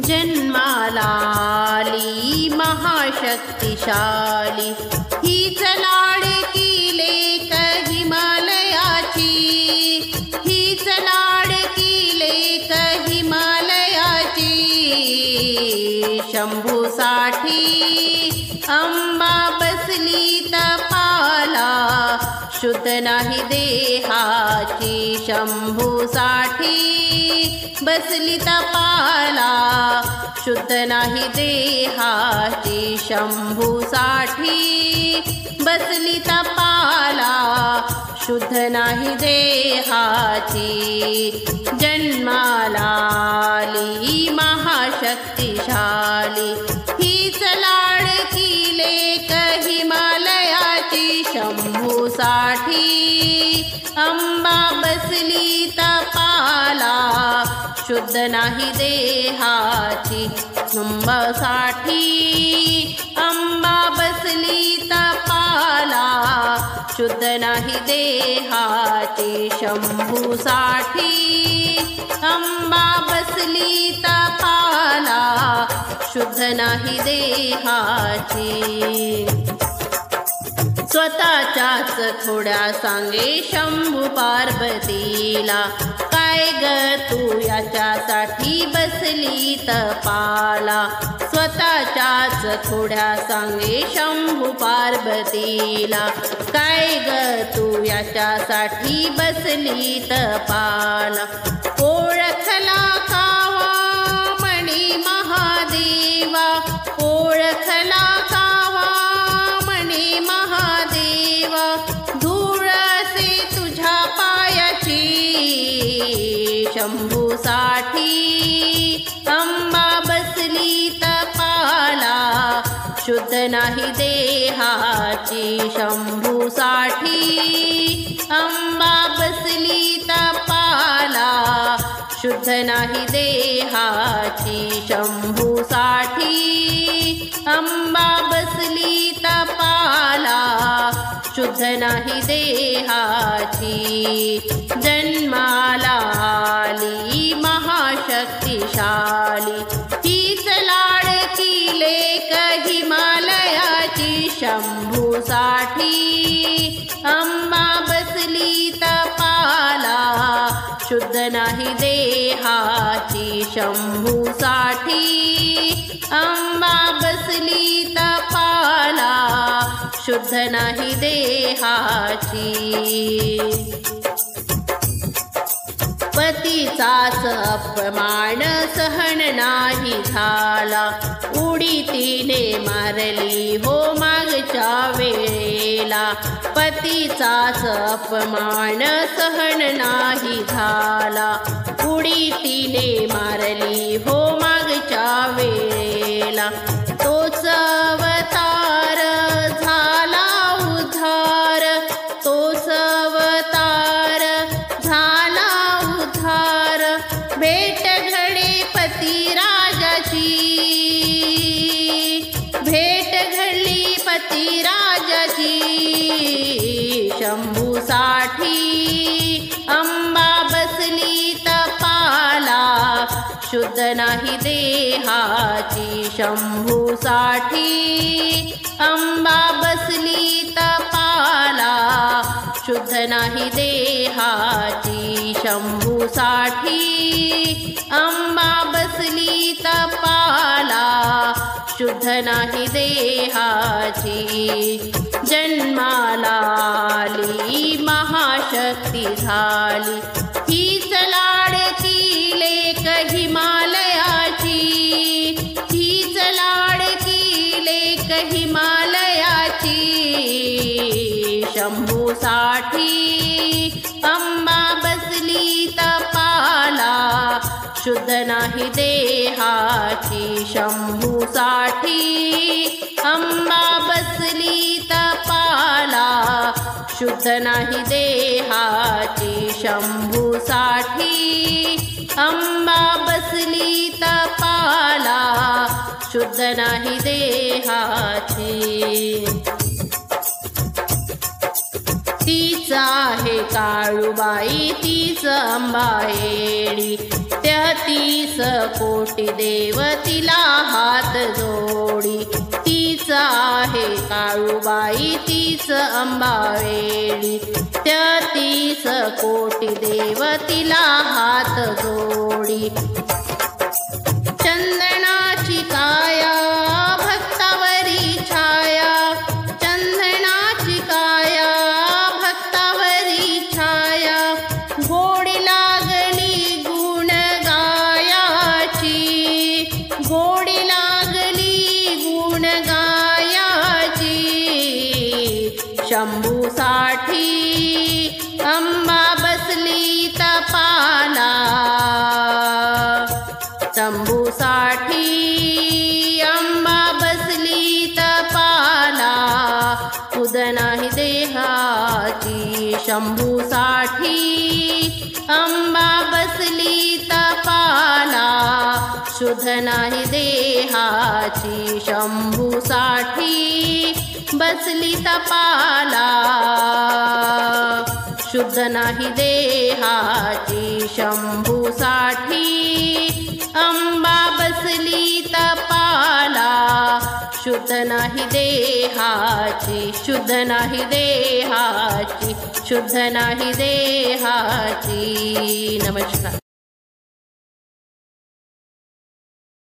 जन्माला आली महाशक्तिशाली, हीच लाडकी लेक हिमालयाची, हीच लाडकी लेक हिमालयाची। शंभूसाठी अंबा बसली तपाला, शुद्ध नाही देहाची। शंभूसाठी बसली तपाला, शुद्ध नाही देहाची। शंभूसाठी बसली तपाला, शुद्ध नाही देहाची। जन्माला आली महाशक्तिशाली, हीच लाडकी लेक हिमालयाची। शंभूसाठी अंबा बसली तपाला, शुद्ध नाही देहाची। शंभूसाठी अंबा बसली तपाला, शुद्ध नाही देहाची। शंभूसाठी अंबा बसली तपाला, शुद्ध नाही देहाची। स्वतःच्याच थोड्या सांगे शंभू पार्वतीला, काय ग तू याच्यासाठी बसली तपाला। स्वतःच्याच थोड्या सांगे शंभू पार्वतीला, काय ग तू याच्यासाठी बसली तपाला। ओळखला कावा मणी महादेवा, ओळखला कावा मणी महादेवा, धूळ असे तुझ्या पायाची। शंभूसाठी अंबा बसली तपाला, शुद्ध नाही देहाची। शंभूसाठी अंबा बसली तपाला, शुद्ध नाही देहाची। शंभूसाठी अंबा बसली तपाला, शुद्ध नाही देहाची। जन्माला आली महाशक्तिशाली, हीच लाडकी लेक हिमालयाची। शंभूसाठी अंबा बसली तपाला, शुद्ध नाही देहाची। शंभूसाठी अंबा बसली तपाला, शुद्ध नाही देहाची। पतीचाच अपमान सहन नाही झाला, उडी तिने मारली हो मागच्या वेळेला। पतीचाच अपमान सहन नाही झाला, उडी तिने मारली हो मागच्या वेळेला। तोच अवतार झाला उद्धार, तोच अवतार झाला उद्धार। भेट घडे पतिराजाची, भेट घडली पतिराजाची। शंभूसाठी अंबा बसली तपाला, शुद्ध नाही देहाची। शंभूसाठी अंबा बसली तपाला, शुद्ध नाही देहाची। शंभूसाठी अंबा बसली तपाला, शुद्ध नाही देहाची। जन्माला आली महाशक्ती झाली, हीच लाडकी लेक हिमालयाची, हीच लाडकी लेक हिमालयाची। शंभूसाठी अंबा बसली तपाला, शुद्ध नाही देहाची। शंभूसाठी अंबा बसली तपाला, शुद्ध नाही देहाची। शंभूसाठी अंबा बसली तपाला, शुद्ध नाही देहाची। तीच आहे काळूबाई तीच अंबा येडी, त्याच 33 कोटी देव तिला हात जोडी, तीच आहे काळूबाई तीच अंबावेडी, 33 कोटी देव तिला हात जोडी. चंदनाची काया भक्तावरी छाया, चंदनाची काया भक्तावरी छाया, गोडी लागली गुण गायाची, गोडी लागली गुण गायाची. शंभूसाठी अंबा बसली तपाला, शंभूसाठी अंबा बसली तपाला, सुध नाही देहाची. शंभूसाठी अंबा बसली तपाला, शुद्ध नाही देहाची. शंभूसाठी बसली तपाला, शुद्ध नाही देहाची. शंभूसाठी अंबा बसली तपाला, शुद्ध नाही देहाची, शुद्ध नाही देहाची, शुद्ध नाही देहाची. नमस्कार.